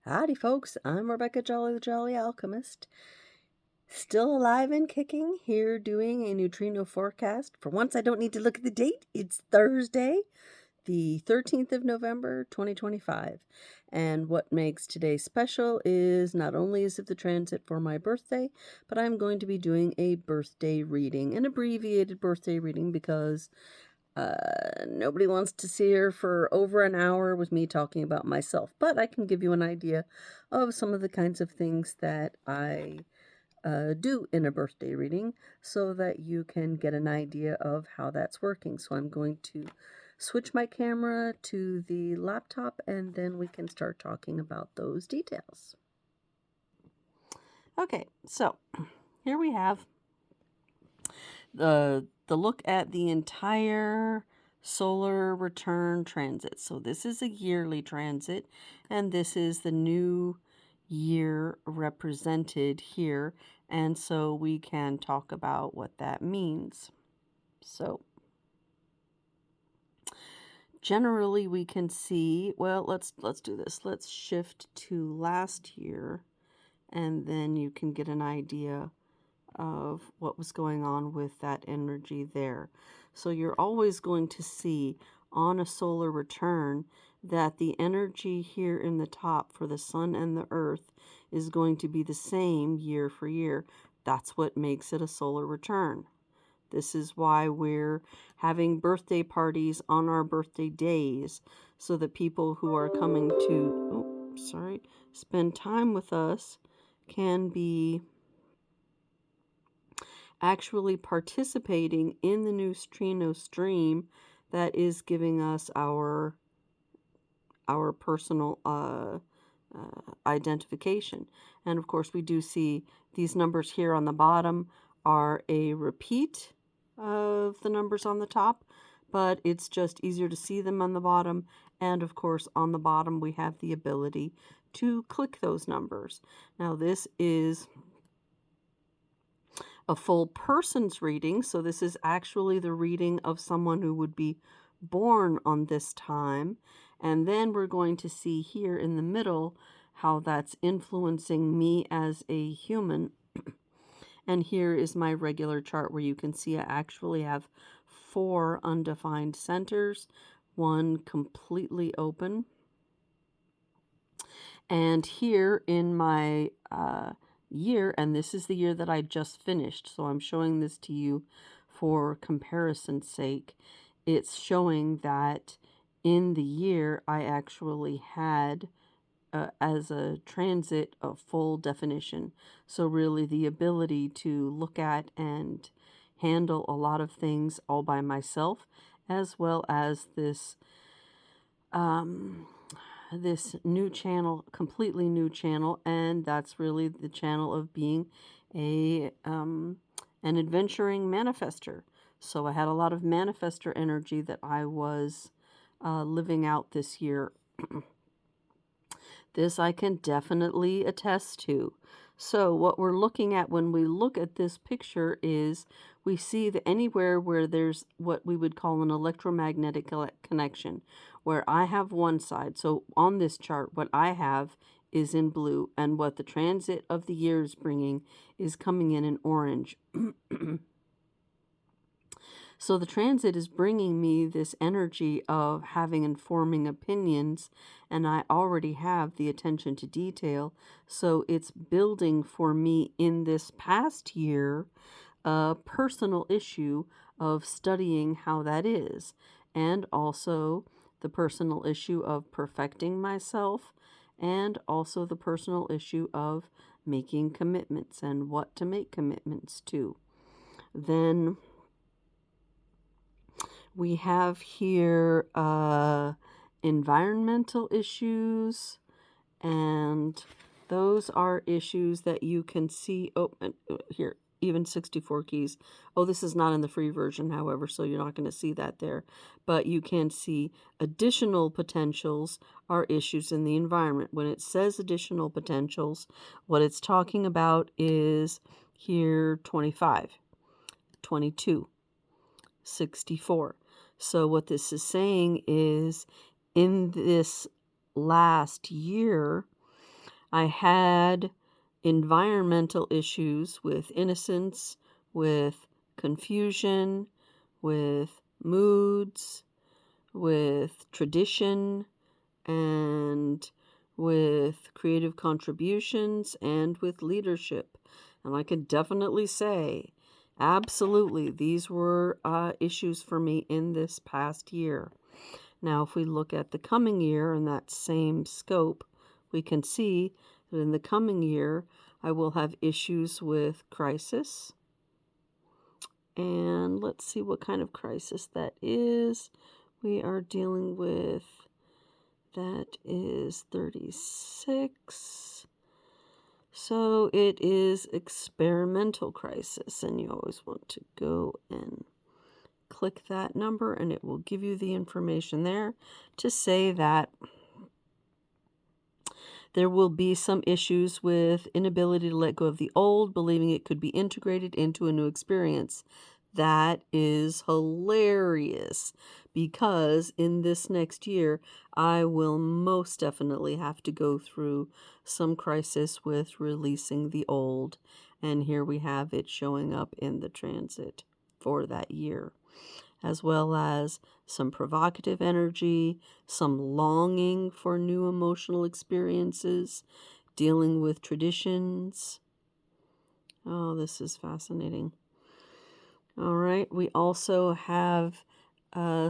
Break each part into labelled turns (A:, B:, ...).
A: Howdy, folks. I'm Rebecca Jolly, the Jolly Alchemist. Still alive and kicking, here doing a neutrino forecast. For once, I don't need to look at the date. It's Thursday, the 13th of November, 2025. And what makes today special is not only is it the transit for my birthday, but I'm going to be doing a birthday reading, an abbreviated birthday reading, because nobody wants to sit here for over an hour with me talking about myself, but I can give you an idea of some of the kinds of things that I do in a birthday reading so that you can get an idea of how that's working. So I'm going to switch my camera to the laptop and then we can start talking about those details. Okay, so here we have the look at the entire solar return transit. So this is a yearly transit, and this is the new year represented here, and so we can talk about what that means. So generally we can see, well, let's do this. Let's shift to last year, and then you can get an idea of what was going on with that energy there. So you're always going to see on a solar return that the energy here in the top for the sun and the earth is going to be the same year for year. That's what makes it a solar return. This is why we're having birthday parties on our birthday days, so that people who are coming to, spend time with us can be actually participating in the neutrino stream that is giving us our personal identification. And of course we do see these numbers here on the bottom are a repeat of the numbers on the top, but it's just easier to see them on the bottom. And of course on the bottom we have the ability to click those numbers. Now this is a full person's reading, so this is actually the reading of someone who would be born on this time. And then we're going to see here in the middle how that's influencing me as a human. And here is my regular chart where you can see I actually have 4 undefined centers, 1 completely open. And here in my year, and this is the year that I just finished, so I'm showing this to you for comparison's sake. It's showing that in the year I actually had as a transit a full definition, so really the ability to look at and handle a lot of things all by myself, as well as this this new channel, completely new channel, and that's really the channel of being a an adventuring manifester. So I had a lot of manifester energy that I was living out this year. This I can definitely attest to. So what we're looking at when we look at this picture is we see that anywhere where there's what we would call an electromagnetic connection, where I have one side. So on this chart, what I have is in blue, and what the transit of the year is bringing is coming in orange. So the transit is bringing me this energy of having informing opinions, and I already have the attention to detail. So it's building for me in this past year a personal issue of studying how that is, and also the personal issue of perfecting myself, and also the personal issue of making commitments and what to make commitments to. Then we have here environmental issues, and those are issues that you can see. Oh, and here, even 64 keys. Oh, this is not in the free version, however, so you're not going to see that there. But you can see additional potentials are issues in the environment. When it says additional potentials, what it's talking about is here 25, 22, 64. So what this is saying is in this last year, I had environmental issues with innocence, with confusion, with moods, with tradition, and with creative contributions, and with leadership. And I can definitely say, absolutely, these were issues for me in this past year. Now, if we look at the coming year in that same scope, we can see that in the coming year, I will have issues with crisis. And let's see what kind of crisis that is. We are dealing with, that is 36. So it is experimental crisis, and you always want to go and click that number, and it will give you the information there to say that there will be some issues with inability to let go of the old, believing it could be integrated into a new experience. That is hilarious, because in this next year, I will most definitely have to go through some crisis with releasing the old. And here we have it showing up in the transit for that year, as well as some provocative energy, some longing for new emotional experiences, dealing with traditions. Oh, this is fascinating. All right, we also have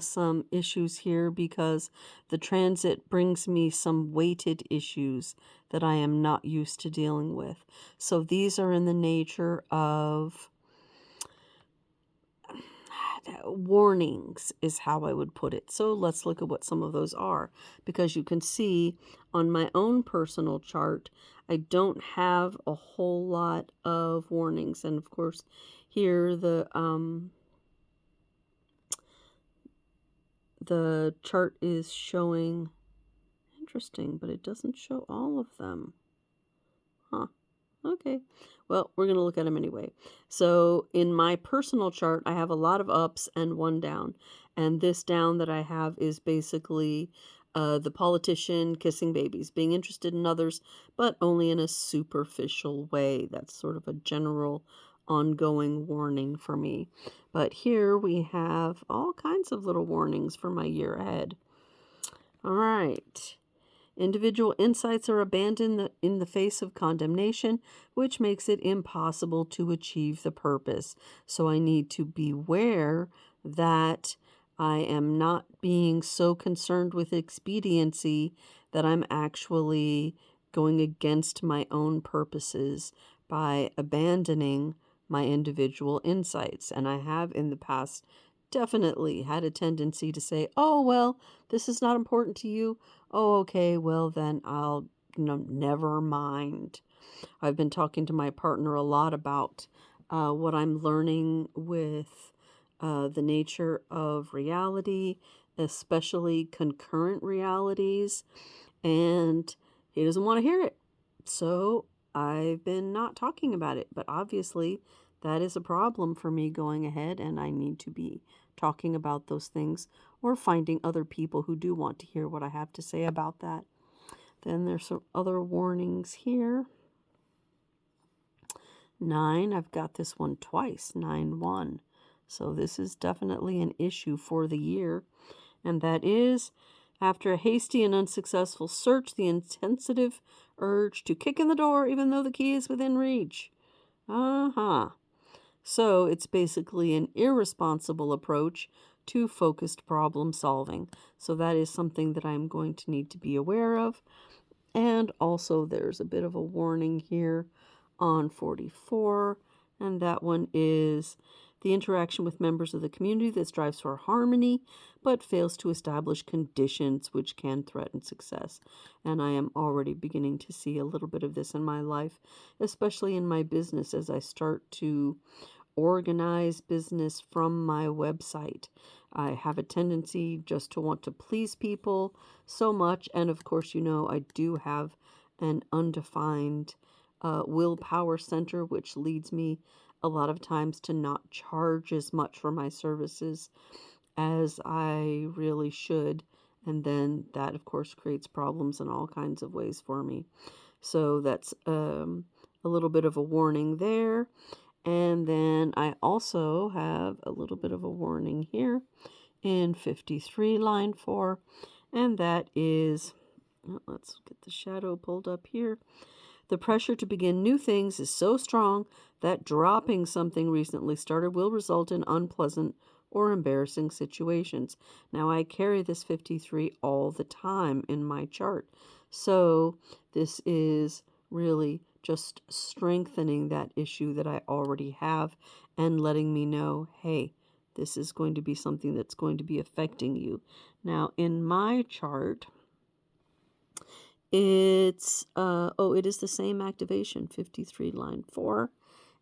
A: some issues here because the transit brings me some weighted issues that I am not used to dealing with. So these are in the nature of warnings, is how I would put it. So let's look at what some of those are, because you can see on my own personal chart, I don't have a whole lot of warnings. And of course, here the chart is showing, interesting, but it doesn't show all of them. Huh. Okay. Well, we're going to look at them anyway. So in my personal chart, I have a lot of ups and one down. And this down that I have is basically the politician kissing babies, being interested in others, but only in a superficial way. That's sort of a general ongoing warning for me. But here we have all kinds of little warnings for my year ahead. All right. Individual insights are abandoned in the face of condemnation, which makes it impossible to achieve the purpose. So I need to beware that I am not being so concerned with expediency that I'm actually going against my own purposes by abandoning my individual insights. And I have in the past definitely had a tendency to say, oh, well, this is not important to you. Oh, okay, well, then I'll, never mind. I've been talking to my partner a lot about what I'm learning with the nature of reality, especially concurrent realities, and he doesn't want to hear it. So I've been not talking about it, but obviously that is a problem for me going ahead, and I need to be talking about those things or finding other people who do want to hear what I have to say about that. Then there's some other warnings here. 9, I've got this one twice, 9-1. So this is definitely an issue for the year. And that is, after a hasty and unsuccessful search, the insensitive urge to kick in the door even though the key is within reach. So it's basically an irresponsible approach to focused problem solving. So that is something that I'm going to need to be aware of. And also there's a bit of a warning here on 44, and that one is the interaction with members of the community that strives for harmony but fails to establish conditions which can threaten success. And I am already beginning to see a little bit of this in my life, especially in my business as I start to organize business from my website. I have a tendency just to want to please people so much. And of course, I do have an undefined willpower center, which leads me a lot of times to not charge as much for my services as I really should. And then that, of course, creates problems in all kinds of ways for me. So that's a little bit of a warning there. And then I also have a little bit of a warning here in 53 line 4, and that is, let's get the shadow pulled up here. The pressure to begin new things is so strong that dropping something recently started will result in unpleasant or embarrassing situations. Now, I carry this 53 all the time in my chart. So this is really just strengthening that issue that I already have and letting me know, hey, this is going to be something that's going to be affecting you. Now, in my chart, it's, it is the same activation, 53 line 4,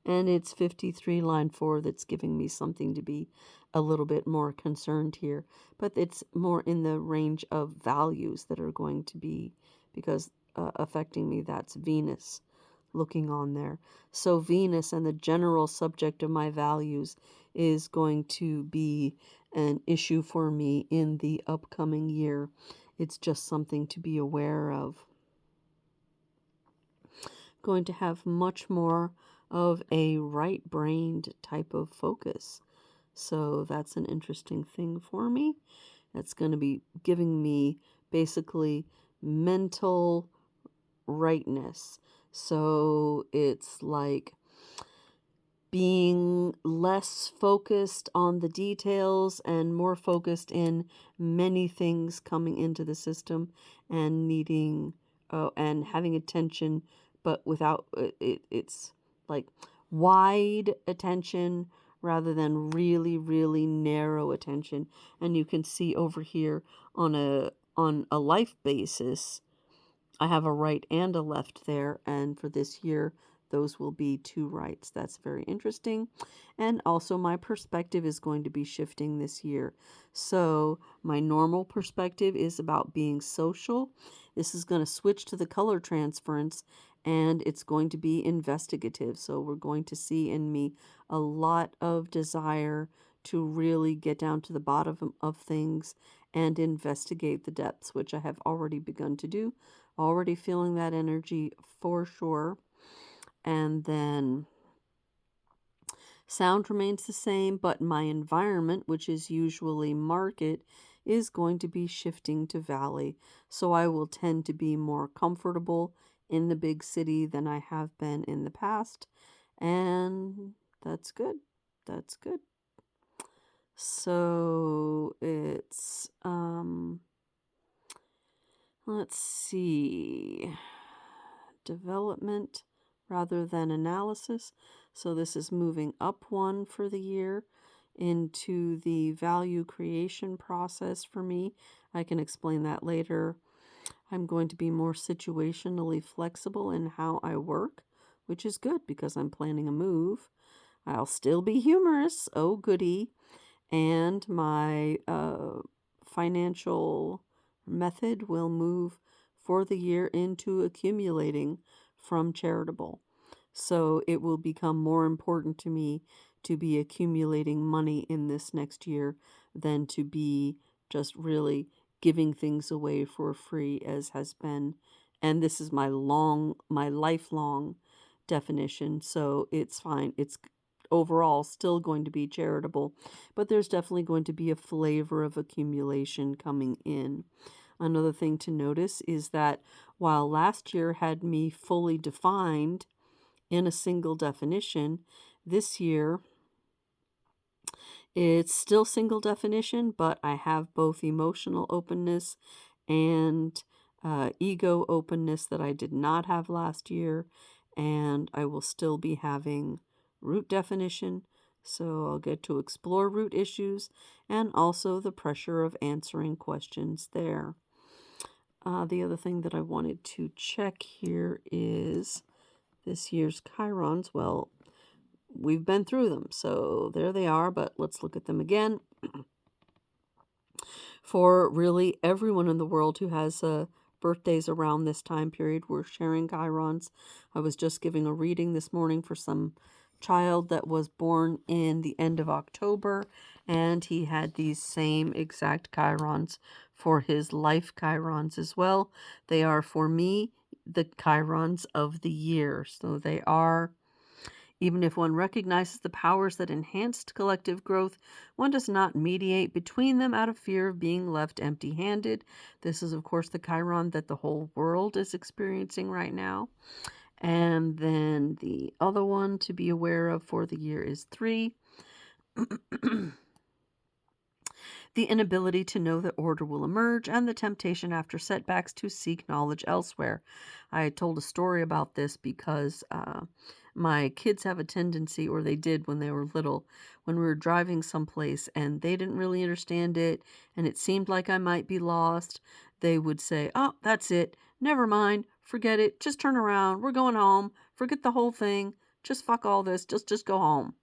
A: and it's 53 line 4 that's giving me something to be a little bit more concerned here. But it's more in the range of values that are going to be, because affecting me, that's Venus looking on there. So Venus and the general subject of my values is going to be an issue for me in the upcoming year. It's just something to be aware of. Going to have much more of a right-brained type of focus. So that's an interesting thing for me. That's going to be giving me basically mental rightness. So it's like being less focused on the details and more focused in many things coming into the system and needing and having attention, but without it's like wide attention rather than really, really narrow attention. And you can see over here on a life basis, I have a right and a left there, and for this year, those will be 2 rights. That's very interesting. And also my perspective is going to be shifting this year. So my normal perspective is about being social. This is going to switch to the color transference, and it's going to be investigative. So we're going to see in me a lot of desire to really get down to the bottom of things and investigate the depths, which I have already begun to do. Already feeling that energy for sure. And then sound remains the same, but my environment, which is usually market, is going to be shifting to valley. So I will tend to be more comfortable in the big city than I have been in the past. And that's good. That's good. So it's, let's see, development rather than analysis. So this is moving up 1 for the year into the value creation process for me. I can explain that later. I'm going to be more situationally flexible in how I work, which is good because I'm planning a move. I'll still be humorous. Oh, goody. And my financial method will move for the year into accumulating from charitable. So it will become more important to me to be accumulating money in this next year than to be just really giving things away for free, as has been. And this is my lifelong definition. So it's fine. It's overall still going to be charitable, but there's definitely going to be a flavor of accumulation coming in. Another thing to notice is that while last year had me fully defined in a single definition, this year it's still single definition, but I have both emotional openness and ego openness that I did not have last year, and I will still be having root definition, so I'll get to explore root issues and also the pressure of answering questions there. The other thing that I wanted to check here is this year's chirons. Well, we've been through them, so there they are, but let's look at them again. For really everyone in the world who has birthdays around this time period, we're sharing chirons. I was just giving a reading this morning for some child that was born in the end of October, and he had these same exact chirons for his life chirons as well. They are for me the chirons of the year. So they are, even if one recognizes the powers that enhanced collective growth, one does not mediate between them out of fear of being left empty-handed. This is, of course, the chiron that the whole world is experiencing right now. And then the other one to be aware of for the year is 3. The inability to know that order will emerge, and the temptation after setbacks to seek knowledge elsewhere. I told a story about this because my kids have a tendency, or they did when they were little, when we were driving someplace and they didn't really understand it, and it seemed like I might be lost, they would say, "Oh, that's it. Never mind. Forget it. Just turn around. We're going home. Forget the whole thing. Just fuck all this. Just go home."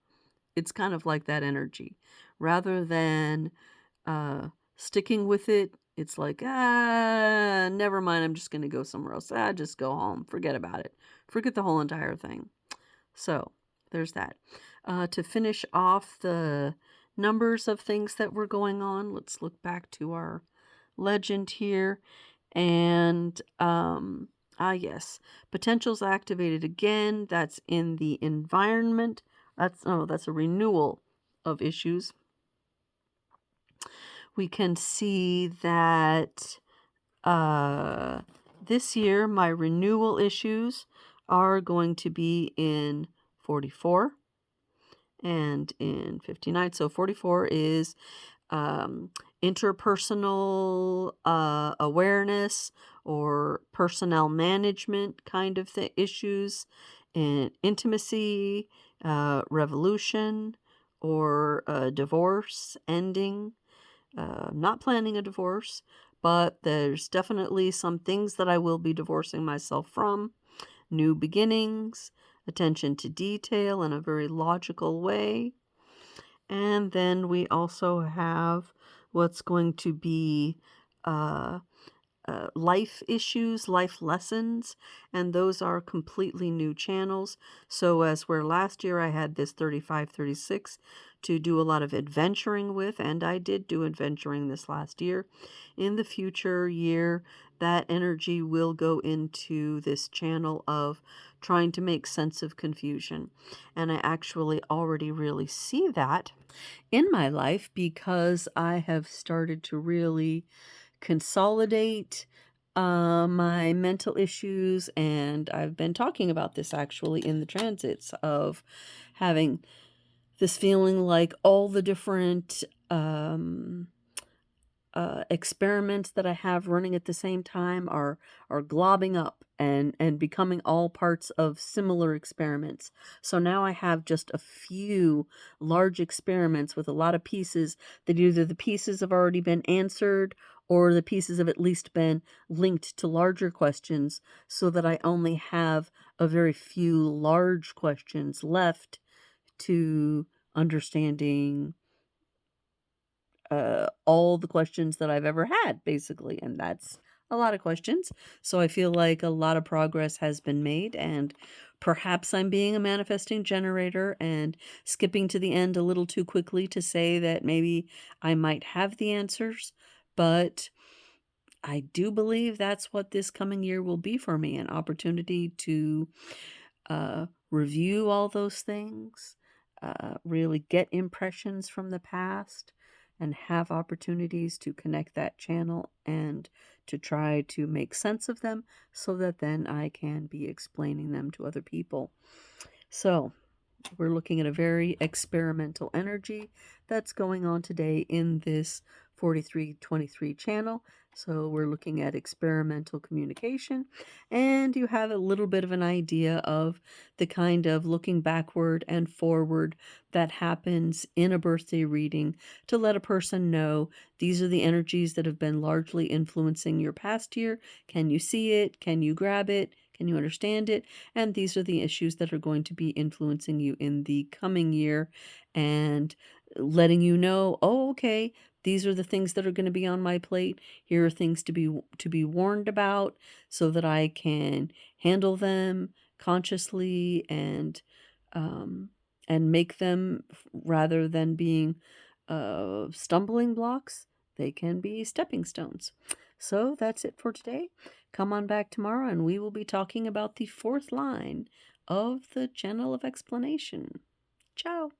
A: It's kind of like that energy. Rather than sticking with it, it's like, never mind, I'm just going to go somewhere else. Just go home. Forget about it. Forget the whole entire thing. So there's that. To finish off the numbers of things that were going on, let's look back to our legend here. And, yes, potentials activated again. That's in the environment. That's a renewal of issues. We can see that this year my renewal issues are going to be in 44 and in 59. So 44 is interpersonal awareness or personnel management kind of issues, in intimacy, revolution, or divorce ending. Not planning a divorce, but there's definitely some things that I will be divorcing myself from. New beginnings, attention to detail in a very logical way. And then we also have what's going to be life issues, life lessons, and those are completely new channels. So as where last year I had this 3536 to do a lot of adventuring with, and I did do adventuring this last year, in the future year, that energy will go into this channel of trying to make sense of confusion. And I actually already really see that in my life because I have started to really consolidate my mental issues, and I've been talking about this actually in the transits of having this feeling like all the different experiments that I have running at the same time are globbing up and becoming all parts of similar experiments. So now I have just a few large experiments with a lot of pieces that either the pieces have already been answered or the pieces have at least been linked to larger questions, so that I only have a very few large questions left to understanding all the questions that I've ever had, basically. And that's a lot of questions. So I feel like a lot of progress has been made, and perhaps I'm being a manifesting generator and skipping to the end a little too quickly to say that maybe I might have the answers. But I do believe that's what this coming year will be for me, an opportunity to review all those things, really get impressions from the past, and have opportunities to connect that channel and to try to make sense of them so that then I can be explaining them to other people. So we're looking at a very experimental energy that's going on today in this 4323 channel. So we're looking at experimental communication, and you have a little bit of an idea of the kind of looking backward and forward that happens in a birthday reading to let a person know these are the energies that have been largely influencing your past year. Can you see it? Can you grab it? Can you understand it? And these are the issues that are going to be influencing you in the coming year, and letting you know, oh, okay, these are the things that are going to be on my plate. Here are things to be warned about so that I can handle them consciously and make them, rather than being stumbling blocks, they can be stepping stones. So that's it for today. Come on back tomorrow and we will be talking about the fourth line of the channel of explanation. Ciao.